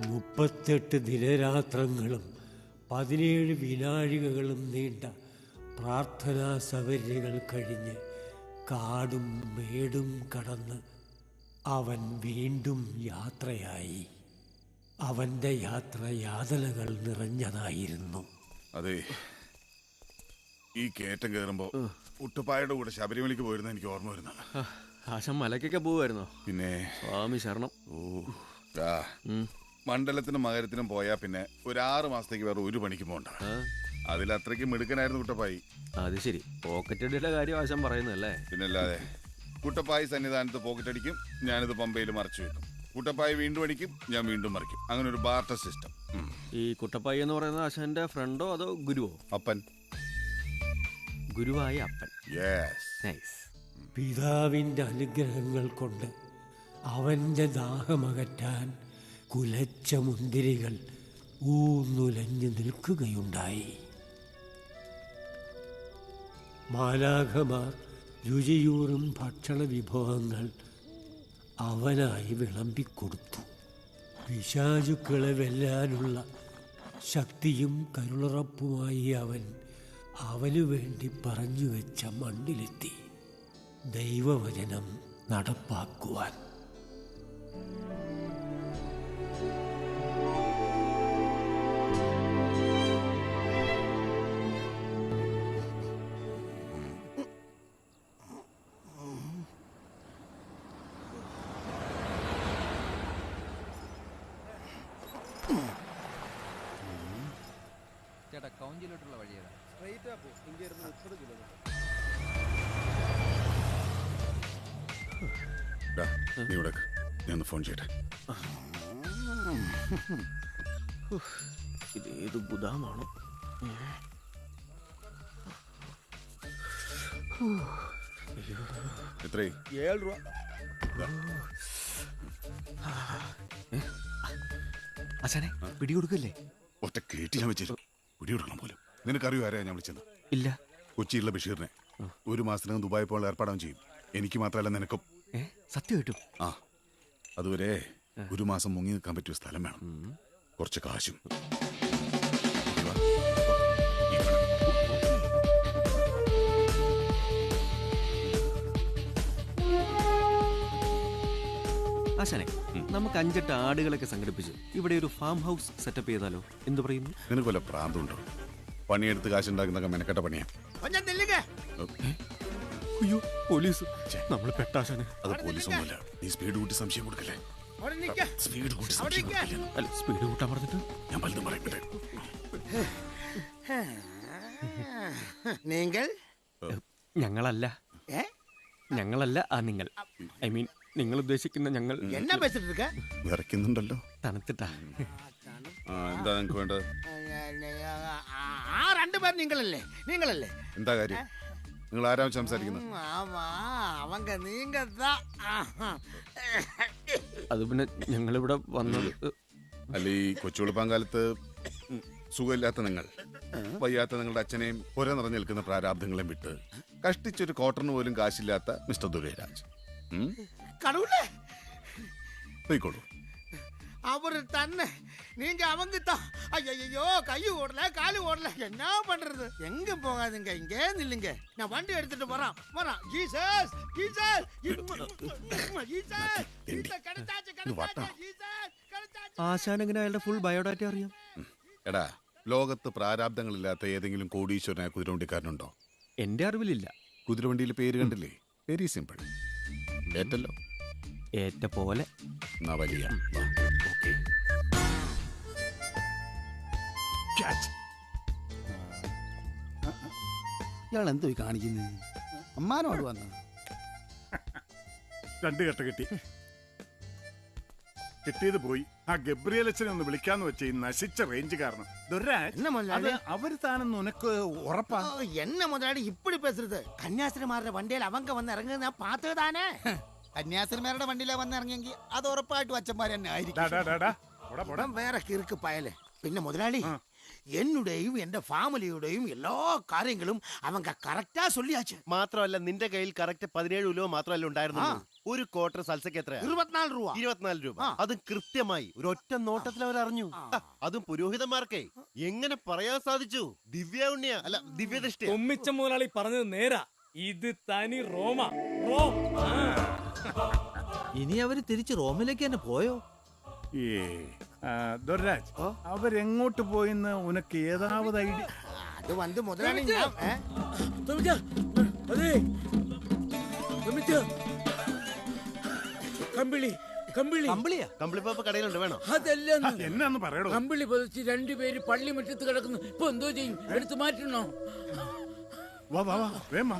38 ദിനരാത്രങ്ങളും 17 വിനാഴികകളും നീണ്ട പ്രാർത്ഥനാ സവര്യകൾ കഴിഞ്ഞ് കാടും മേടും കടന്ന് അവൻ വീണ്ടും യാത്രയായി. അവൻ്റെ യാത്ര യാതനകൾ നിറഞ്ഞതായിരുന്നു. അതെ, ഈ കയറ്റം കയറുമ്പോ കുട്ടപ്പായുടെ കൂടെ ശബരിമലയ്ക്ക് പോയിരുന്ന എനിക്ക് ഓർമ്മ വരുന്നതാണ്. ആശം മലക്കൊക്കെ പോവായിരുന്നോ? പിന്നെ സ്വാമി ശരണം. മണ്ഡലത്തിനും മകരത്തിനും പോയാ പിന്നെ ഒരു 6 മാസത്തേക്ക് വേറെ ഒരു പണിക്ക് പോകണ്ട. അതിലത്രയ്ക്ക് മിടുക്കനായിരുന്നു കുട്ടപ്പായി. അത് ശരി, പോക്കറ്റടിയുടെ കാര്യം ആശം പറയുന്നല്ലേ? പിന്നല്ലാതെ. കുട്ടപ്പായി സന്നിധാനത്ത് പോക്കറ്റ് അടിക്കും, ഞാനിത് പമ്പയിൽ മറച്ചു വെക്കും. കുട്ടപ്പായി വീണ്ടും അടിക്കും, ഞാൻ വീണ്ടും മറിക്കും. അങ്ങനെ ഒരു ബാർട്ടർ സിസ്റ്റം. ഈ കുട്ടപ്പായി എന്ന് പറയുന്നത് ആശാന്റെ ഫ്രണ്ടോ അതോ ഗുരുവോ? അപ്പൻ. ഗുരുവായ അപ്പൻ. യെസ്. പിതാവിൻ്റെ അനുഗ്രഹങ്ങൾ കൊണ്ട് അവൻ്റെ ദാഹമകറ്റാൻ കുലച്ച മുന്തിരികൾ ഊന്നുലഞ്ഞു നിൽക്കുകയുണ്ടായി. മാലാഖമാർ രുചിയൂറും ഭക്ഷണ വിഭവങ്ങൾ അവനായി വിളമ്പിക്കൊടുത്തു. പിശാചുക്കളെ വെല്ലാനുള്ള ശക്തിയും കരുളുറപ്പുമായി അവനു വേണ്ടി പറഞ്ഞു വെച്ച മണ്ണിലെത്തി ദൈവവചനം നടപ്പാക്കുവാൻ. ചേട്ടാ, കൗഞ്ചിലോട്ടുള്ള വഴിയേതാ? സ്ട്രൈറ്റാ പോ. ഇങ്ങേരുന്ന് 30 കിലോമീറ്റർ. നീ ഇവിടെ ഞാൻ ഫോൺ ചെയ്യട്ടെ. ഇതേത് ബുധാമാണോ? എത്രയായി? 7 രൂപ. ആശാനെ പിടികൊടുക്കല്ലേ? ഒറ്റ കേട്ടി ഞാൻ വെച്ചിരുന്നു. പിടികൊടുക്കണം പോലും. നിനക്കറിയോ ആരെയാ ഞാൻ വിളിച്ചത്? ഇല്ല. കൊച്ചിയിലുള്ള ബഷീറിനെ 1 മാസത്തിനകം ദുബായി പോകാൻ ഏർപ്പാടാൻ ചെയ്യും. എനിക്ക് മാത്രമല്ല, നിനക്കും. സത്യമായിട്ടും? ആ, അതുവരെ 1 മാസം മുങ്ങി നിൽക്കാൻ പറ്റിയ സ്ഥലം വേണം. കുറച്ച് കാശും. ആശാനെ, നമുക്ക് 5-8 ആടുകളൊക്കെ സംഘടിപ്പിച്ച് ഇവിടെ ഒരു ഫാം ഹൗസ് സെറ്റപ്പ് ചെയ്താലോ? എന്തു പറയുന്നു? നിനക്ക് വല്ല പ്രാന്തമുണ്ടോ? പണിയെടുത്ത് കാശുണ്ടാക്കുന്നൊക്കെ മെനക്കെട്ട പണിയാ. അയ്യോ, പോലീസ്! നമ്മൾ പെട്ടാശാനെ. അത് പോലീസൊന്നുമല്ല. നീ സ്പീഡ് കൂട്ടി സംശയം കൊടുക്കല്ലേ? സ്പീഡ് കൂട്ടി സംശയം കൊടുക്കല്ലേ? അല്ല, സ്പീഡ് കൂട്ടാൻ പറഞ്ഞിട്ട് ഞാൻ പലതും പറയട്ടെ. ഞങ്ങളല്ല, ഞങ്ങളല്ല, നിങ്ങൾ. ഐ മീൻ, നിങ്ങൾ ഉദ്ദേശിക്കുന്ന ഞങ്ങൾ. വിറയ്ക്കുന്നുണ്ടല്ലോ. തണുത്തിട്ടാ. എന്താ നിനക്ക് വേണ്ടത്? 2 പേർ നിങ്ങളല്ലേ? എന്താ കാര്യം? നിങ്ങൾ ആരാ സംസാരിക്കുന്നത്? അത് പിന്നെ ഞങ്ങളിവിടെ വന്നത്. അല്ല, ഈ കൊച്ചുവെളുപ്പാൻ കാലത്ത് സുഖമില്ലാത്ത നിങ്ങൾ, വയ്യാത്ത നിങ്ങളുടെ അച്ഛനെയും പുര നിറഞ്ഞു നിൽക്കുന്ന പ്രാരാബ്ദങ്ങളെയും വിട്ട് കഷ്ടിച്ചൊരു ക്വാർട്ടറിന് പോലും കാശില്ലാത്ത മിസ്റ്റർ ദുരൈരാജ് പോയിക്കോളൂ. அவரு தன்னை நீங்க அவங்க தான். ஐயோ, கை ஓடல, காலு ஓடல, என்ன பண்றது? எங்க போகாதுங்க, இங்கே நில்லுங்க. நான் வண்டி எடுத்துட்டு வரான். ஜீசஸ், ஜீசஸ், ആശാൻ എങ്ങനെ അയാളുടെ ഫുൾ ബയോഡാറ്റ അറിയാം? എടാ, ലോകത്ത് പ്രാരാബ്ദങ്ങളില്ലാത്ത ഏതെങ്കിലും കോടീശ്വരനായ കുതിരവണ്ടിക്കാരനുണ്ടോ? എന്റെ അറിവിലില്ല. കുതിരവണ്ടിയിൽ പേര് കണ്ടില്ലേ? Very simple. ഏറ്റല്ലോ ഏറ്റ പോലെ. വലിയ ഇയാൾ എന്തോ കാണിക്കുന്നത്? അമ്മാനോട് വന്നത് 2 കെട്ട് കിട്ടി. കിട്ടിയത് പോയി. ആ ഗബ്രിയേൽ അച്ഛനെ ഒന്ന് വിളിക്കാന്ന് വെച്ച ഈ നശിച്ച റേഞ്ച് കാരണം അവര് താനെന്ന് ഉനക്ക് ഉറപ്പാ? എന്നെ മുതലാളി ഇപ്പടി പേசுறது? കന്യാസ്ത്രീമാരുടെ വണ്ടിയിൽ അവങ്ക വന്ന് ഇറങ്ങുന്നത് ഞാൻ പാത്തതാനേ. കന്യാസ്ത്രീമാരുടെ വണ്ടിയിലാ വന്ന് ഇറങ്ങിയെങ്കിൽ അത് ഉറപ്പായിട്ടും അച്ഛന്മാർ തന്നെ ആയിരിക്കും. വേറെ കിറുക്ക് പയലേ. പിന്നെ മുതലാളി, என்னுடையும் என் ஃபேமிலியுடையும் எல்லா காரியங்களும் அவங்க கரெக்டா சொல்லியாச்சு. മാത്രമല്ല, നിന്റെ കയ്യിൽ കറക്റ്റ് 17 കിലോ മാത്രമല്ല ഉണ്ടായിരുന്നു. ഒരു ക്വാർട്ടർ സൽസയ്ക്ക് എത്രയാ? 24 രൂപ. 24 രൂപ. അതും കൃത്യമായി ഒരു ഒറ്റ നോട്ടത്തിൽ അവർ അറിഞ്ഞു. അതും പുരോഹിതന്മാർക്കേ എങ്ങനെ പറയാൻ സാധിച്ചു? ദിവ്യ ഉണ്ണിയ അല്ല ദിവ്യദൃഷ്ടി. ഉമ്മിച്ച മുതലാളി പറഞ്ഞത് നേരാ. ഇത് തനി റോമ. റോം. ഇനി അവര് തിരിച്ച് റോമിലേക്ക് തന്നെ പോയോ? ദൊരാജ് അവരെങ്ങോട്ട് പോയിന്ന് ഉനക്ക് ഏതാവത് ഐഡിയ? അത് വന്ന് മുതലാണ് ഞാൻ കമ്പിളിപ്പാപ്പ കടയിലുണ്ട്, വേണോ? അതല്ല എന്നാന്ന് പറയണോ? കമ്പിളി പതിച്ച് രണ്ടുപേര് പള്ളി മുറ്റത്ത് കിടക്കുന്നു. ഇപ്പൊ എന്തോ ചെയ്യും? എടുത്തു മാറ്റണോ? വാ വാ വാ വേമ.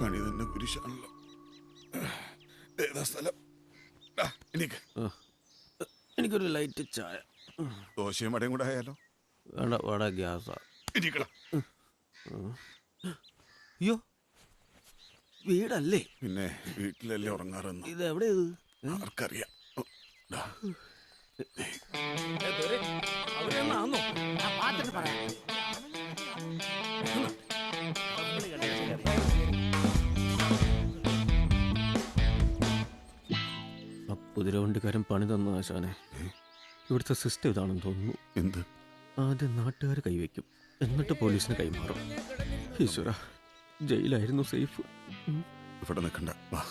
കണി തന്നെ കുരിശാണല്ലോ. ഏതാ സ്ഥലം? എനിക്ക് എനിക്കൊരു ലൈറ്റ് ചായ. ദോശയും വടയും കൂടെ ആയാലോ? വേണ്ട, വട ഗ്യാസാ. ഇരിക്കണം. അയ്യോ, വീടല്ലേ? പിന്നെ വീട്ടിലല്ലേ ഉറങ്ങാറെന്ന് ഇത് എവിടെയത്? ആർക്കറിയാം. ദാ. അവരെന്നാന്നോ? പാത്തിട്ട് പറയാം. കുതിരവണ്ടിക്കാരൻ പണി തന്ന ആശാനെ. ഇവിടുത്തെ സിസ്റ്റം ഇതാണെന്ന് തോന്നുന്നു. എന്ത്? ആദ്യം നാട്ടുകാർ കൈവയ്ക്കും, എന്നിട്ട് പോലീസിന് കൈമാറും. ഈശ്വര, ജയിലായിരുന്നു സേഫ്. ഇവിടെ നിൽക്കണ്ട, വാ.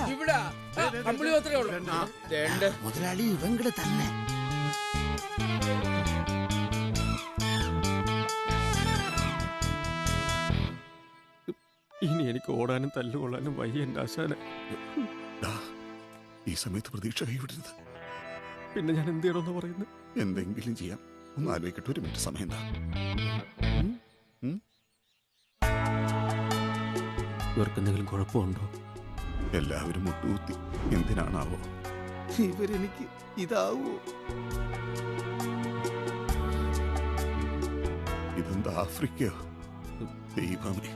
ഇവിടെ കമ്പിളി മാത്രമേ ഉള്ളൂ. മുതലാളി ഇവങ്കട് തന്നെ. ഇനി എനിക്ക് ഓടാനും തല്ലുകൊള്ളാനും വയ്യ എൻ്റെ ആശാനെ. ഈ സമയത്ത് പ്രതീക്ഷ കൈവിടരുത്. പിന്നെ ഞാൻ എന്ത് ചെയ്യണമെന്ന് പറയുന്നത്? എന്തെങ്കിലും ചെയ്യാം. ഒന്ന് ആലോചിക്കട്ടെ. ഒരു മിനിറ്റ് സമയം എന്താ? ഇവർക്ക് എന്തെങ്കിലും കുഴപ്പമുണ്ടോ? എല്ലാവരും മുട്ടുകുത്തി. എന്തിനാണാവോ? ഇവരെനിക്ക് ഇതാവോ? ഇതെന്താ ആഫ്രിക്കയോ? ദൈവമേ,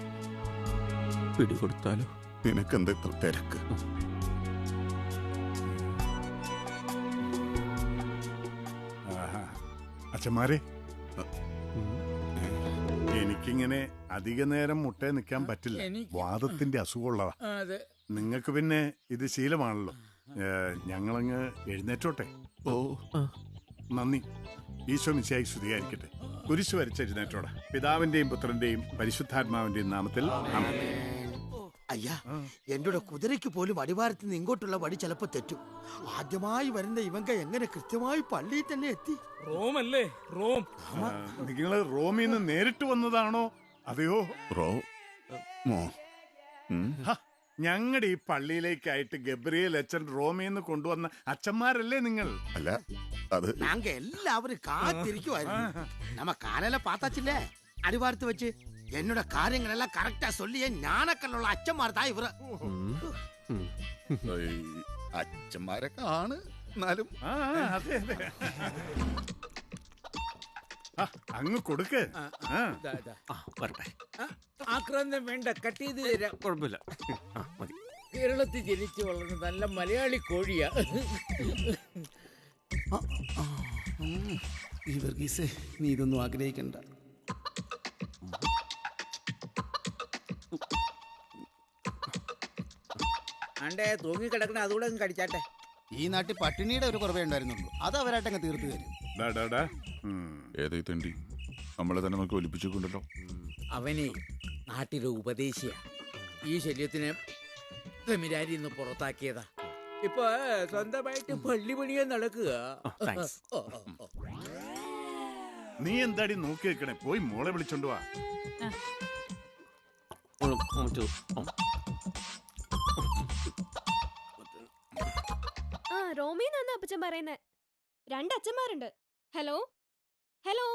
പിടികൊടുത്താലോ? നിനക്കെന്താ ഇത്ര തിരക്ക്? അച്ഛന്മാരെ, എനിക്കിങ്ങനെ അധിക നേരം മുട്ടേ നിൽക്കാൻ പറ്റില്ല. വാദത്തിന്റെ അസുഖമുള്ളതാ. നിങ്ങൾക്ക് പിന്നെ ഇത് ശീലമാണല്ലോ. ഞങ്ങളങ്ങ് എഴുന്നേറ്റോട്ടെ. ഓ, നന്ദി. ഈശോ മിശിഹായി സ്തുതിയായിരിക്കട്ടെ. കുരിശ് വരച്ച് എഴുന്നേറ്റോടെ. പിതാവിന്റെയും പുത്രന്റെയും പരിശുദ്ധാത്മാവിന്റെയും നാമത്തിൽ ആമേൻ. അയ്യാ, എന്റെ കുതിരയ്ക്ക് പോലും അടിവാരത്തിൽ നിന്ന് ഇങ്ങോട്ടുള്ള വഴി ചിലപ്പോ തെറ്റും. ആദ്യമായി വരുന്ന ഇവങ്ക എങ്ങനെ കൃത്യമായി പള്ളിയിൽ തന്നെ എത്തി? റോം അല്ലേ? റോം. നിങ്ങൾ റോമിൽ നിന്ന് നേരിട്ട് വന്നതാണോ അതെയോ? ഞങ്ങളുടെ ഈ പള്ളിയിലേക്കായിട്ട് ഗബ്രിയേൽ അച്ഛൻ റോമിൽ നിന്ന് കൊണ്ടുവന്ന അച്ഛന്മാരല്ലേ നിങ്ങൾ? അല്ല, അത് നാങ്ക എല്ലാവരും കാത്തിരിക്കുവായിരുന്നു. നമ്മ കാലല പാത്താച്ചില്ലേ അടിവാരത്ത് വെച്ച് എന്നോட കാര്യങ്ങളെല്ലാം കറക്റ്റാ சொல்லியே ஞானக்கல்ലുള്ള അച്ഛന്മാർ താ ഇവര്. അച്ഛന്മാരൊക്കെ ആണ്. എന്നാലും അതെ അതെ, അങ്ങ് കൊടുക്ക്. ആക്രാന്തം വേണ്ട, കട്ട് ചെയ്ത് തരാം. കുഴപ്പമില്ല, മതി. കേരളത്തിൽ ജനിച്ചു വളർന്ന നല്ല മലയാളി കോഴിയാ. ഈ വർഗീസേ, നീ ഇതൊന്നും ആഗ്രഹിക്കണ്ട. അണ്ടേ തൂങ്ങിക്കിടക്കണ അതുകൂടെ കടിച്ചാട്ടെ. ഈ നാട്ടിൽ പട്ടിണിയുടെ ഒരു കുറവേ ഉണ്ടായിരുന്നുള്ളൂ. അത് അവരായിട്ടങ്ങ് തീർത്തു തരും. ഏതേ തണ്ടി നമ്മളെ തന്നെ നമുക്ക് ഒലിപ്പിച്ചിട്ടുണ്ടല്ലോ. അവനെ നാട്ടിലെ ഉപദേശിയ ഈ ശല്യത്തിന് തമിരാരി ഇന്ന് പുറത്താക്കിയതാ. ഇപ്പൊ സ്വന്തമായിട്ട് പള്ളി പണിയാൻ നടക്കുക. നീ എന്താടി നോക്കി വെക്കണേ? പോയി മോളെ വിളിച്ചോണ്ട് വാ. റോമിന്നാണ് അപ്പച്ചൻ പറയുന്നത്. 2 അച്ഛന്മാരുണ്ട്. ഹലോ ഹലോ,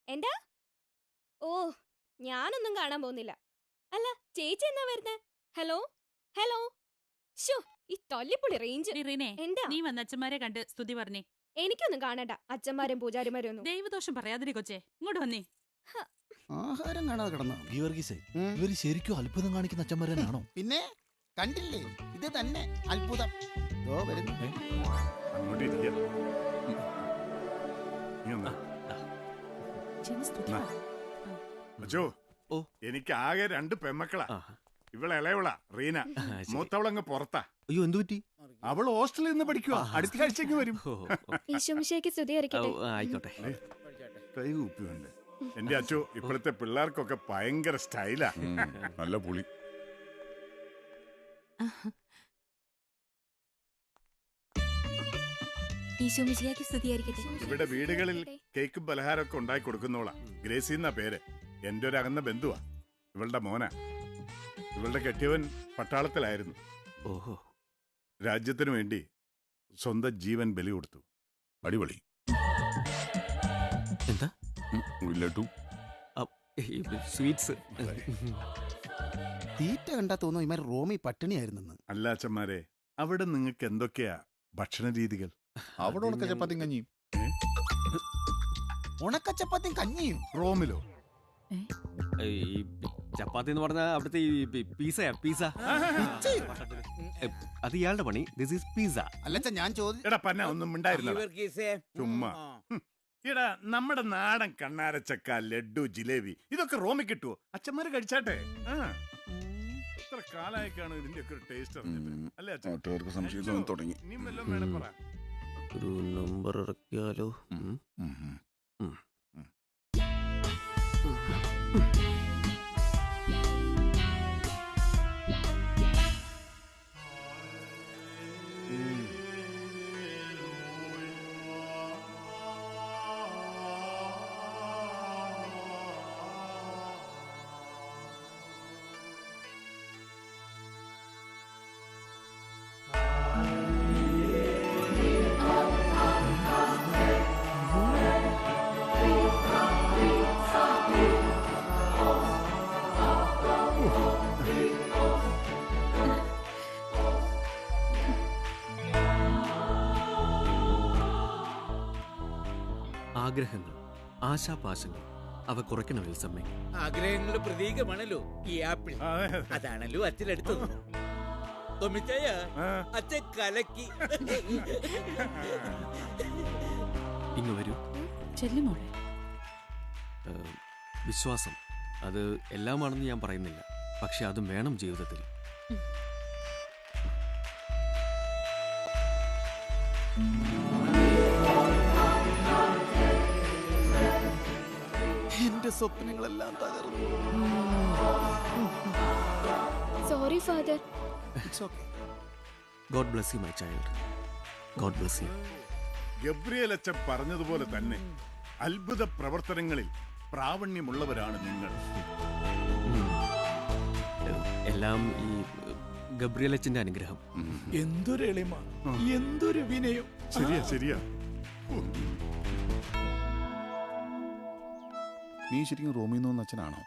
എന്താ ഓ, ഞാനൊന്നും കാണാൻ പോകുന്നില്ല. അല്ല, ചേച്ചി എന്നാ വരുന്നേ? Hello hello. ഷോ, ഈ തൊല്ലിപ്പൊളി റേഞ്ച്. എന്താ നീ വന്ന അച്ഛന്മാരെ കണ്ട് സ്തുതി പറഞ്ഞേ. എനിക്കൊന്നും കാണണ്ട അച്ഛന്മാരും പൂജാരിമാരും ഒന്നും. ദൈവദോഷം പറയാതിരി കൊച്ചേ, ഇങ്ങോട്ട് വന്നേ. ആഹാരം കാണാതെ കിടന്നു. ഗീവർഗീസേ, ഇവര് ശരിക്കും അത്ഭുതം കാണിക്കുന്ന അച്ഛന്മാരാണോ? പിന്നെ കണ്ടില്ലേ, ഇത് തന്നെ അത്ഭുതം. വരുന്നു. അങ്ങോട്ട് ഇരിക്കാം. നീ വന്നോ. അച്ചോ, എനിക്ക് ആകെ 2 പെമ്മക്കളാ. ഇവളെ ഇളയവളാ റീന, മൂത്തവളങ്ങ് പുറത്താ. അയ്യോ, എന്തു പറ്റി? അവൾ ഹോസ്റ്റലിൽ നിന്ന് പഠിക്കുക. അടുത്ത ആഴ്ചക്ക് വരും. ഈശോമിശിഹായ്ക്ക് സ്തുതിയായിരിക്കട്ടെ. ആയിക്കോട്ടെ. കൈ കൂപ്പിയുണ്ട്. എന്റെ അച്ചോ, ഇപ്പോഴത്തെ പിള്ളേർക്കൊക്കെ ഭയങ്കര സ്റ്റൈലാ. നല്ല പുളി. ഈശോമിശിഹായ്ക്ക് സ്തുതിയായിരിക്കട്ടെ. ഇവിടെ വീടുകളിൽ കേക്കും പലഹാരമൊക്കെ ഉണ്ടാക്കി കൊടുക്കുന്നോളാ. ഗ്രേസി എന്നാ പേര്. എന്റെ ഒരു അകന്ന ബന്ധുവാ. ഇവളുടെ മോനാ. ഇവളുടെ കെട്ടിയവൻ പട്ടാളത്തിലായിരുന്നു. ഓഹോ. രാജ്യത്തിനു വേണ്ടി സ്വന്തം ജീവൻ ബലി കൊടുത്തു. അടിപൊളി. എന്താ? സ്വീറ്റ്സ്. തീറ്റ കണ്ടാ തോന്നുന്നു ഇമാർ റോമി പട്ടിണിയായിരുന്നു. അല്ല അച്ഛന്മാരെ, അവിടെ നിങ്ങൾക്ക് എന്തൊക്കെയാ ഭക്ഷണ രീതികൾ? അവിടെ ഉണക്ക ചപ്പാത്തിയും കഞ്ഞിയും. ഉണക്കച്ചപ്പാത്തിയും കഞ്ഞിയും റോമിലോ? ചപ്പാത്തി എന്ന് പറഞ്ഞാൽ അവിടുത്തെ പിസയാ. പിസ അത് ഇയാളുടെ പണി. This is pizza. അല്ലച്ച ഞാൻ എടാ പന്ന ഒന്നും ഉണ്ടായിരുന്ന ചുമ്മാ. എടാ, നമ്മുടെ നാടൻ കണ്ണാരച്ചക്ക, ലഡ്ഡു, ജിലേബി ഇതൊക്കെ റോമിൽ കിട്ടുവോ? അച്ഛന്മാര് കഴിച്ചാട്ടെ. എത്ര കാലായിക്കാണ് ഇതിന്റെ ഒക്കെ ഒരു ടേസ്റ്റ് അറിഞ്ഞിട്ട്. അല്ലേ അച്ഛൻ? സംശയം തുടങ്ങി. നീ വല്ലതും വേണം പറ. ഒരു നമ്പർ ഇറക്കിയാലോ? ആഗ്രഹങ്ങൾ, ആശാപാശങ്ങൾ അവ കുറയ്ക്കണം വിൽസമ്മേ. ആഗ്രഹങ്ങളുടെ പ്രതീകമാണല്ലോ ഈ ആപ്പിൾ. അതാണല്ലോ അച്ഛനെടുത്തത്. തൊമ്മിച്ചായ, അച്ഛൻ കലക്കി. ഇങ്ങ് വരൂ. ചെല്ലുമോളെ. വിശ്വാസം അത് എല്ലാമാണെന്ന് ഞാൻ പറയുന്നില്ല. പക്ഷെ അതും വേണം ജീവിതത്തിൽ. എന്റെ സ്വപ്നങ്ങളെല്ലാം തകർന്നു. Sorry father. It's okay. God bless you my child. God bless you. Gabriel അച്ഛൻ പറഞ്ഞതുപോലെ തന്നെ അത്ഭുത പ്രവർത്തനങ്ങളിൽ പ്രാവണ്യമുള്ളവരാണ് നിങ്ങൾ. എല്ലാം ഈ ഗബ്രിയേൽ അച്ഛന്റെ അനുഗ്രഹം. എന്തൊരു എളിമ, എന്തൊരു വിനയം. ശരിയാ ശരിയാ. നീ ശരിക്കും റോമിൽ നിന്ന് വന്ന അച്ഛനാണോ?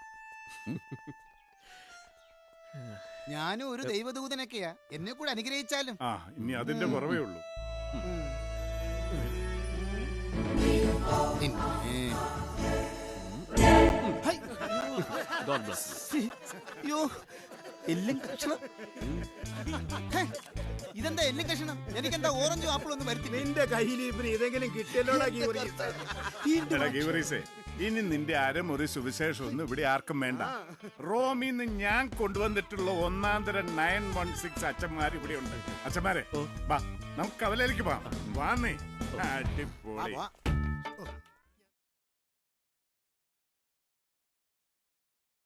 ഞാനും ഒരു ദൈവദൂതനൊക്കെയാ. എന്നെ കൂടെ അനുഗ്രഹിച്ചാലും. ഇനി അതിന്റെ കുറവേ ഉള്ളൂ. അയ്യോ, എല്ലും കഷണം. ഇതെന്താ എല്ലും കഷണം? എനിക്കെന്താ ഓറഞ്ചും ആപ്പിളൊന്നും വരുത്തി. നിന്റെ കയ്യിൽ ഇതെങ്കിലും കിട്ടിയല്ലോടാ. ഇനി നിന്റെ അരമുറി സുവിശേഷം ഒന്നും ഇവിടെ ആർക്കും വേണ്ട. റോമിന്ന് ഞാൻ കൊണ്ടുവന്നിട്ടുള്ള 1-തരം 916 അച്ഛന്മാർ ഇവിടെ ഉണ്ട്. അച്ഛന്മാരെ, നമുക്ക് കവലയിലേക്ക് പോവാം. വാന്നേ. അടിപൊളി.